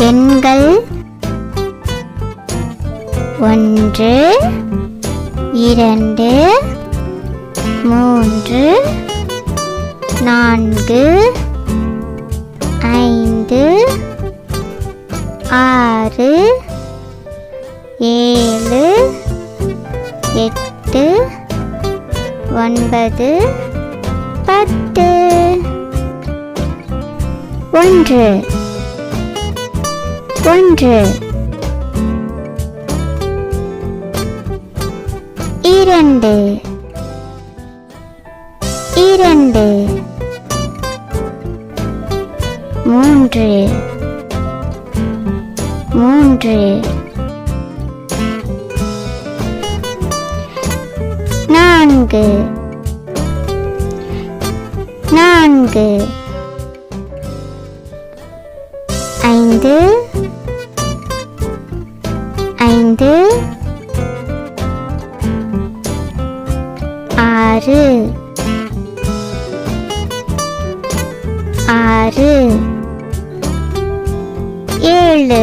எண்கள் 1 2 3 4 5 6 7 8 9 10 1 1 2 2 3 3 4 4 5 5 6 6 7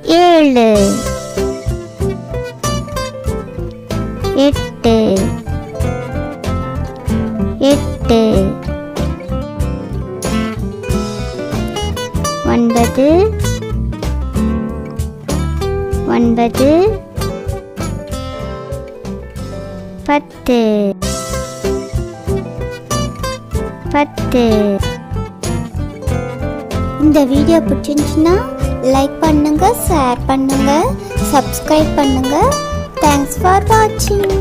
7 8 8 9 9 10 10 இந்த வீடியோ பிடிச்சிருந்துச்சுன்னா லைக் பண்ணுங்க, ஷேர் பண்ணுங்க, சப்ஸ்கிரைப் பண்ணுங்க. தேங்க்ஸ் ஃபார் வாட்சிங்.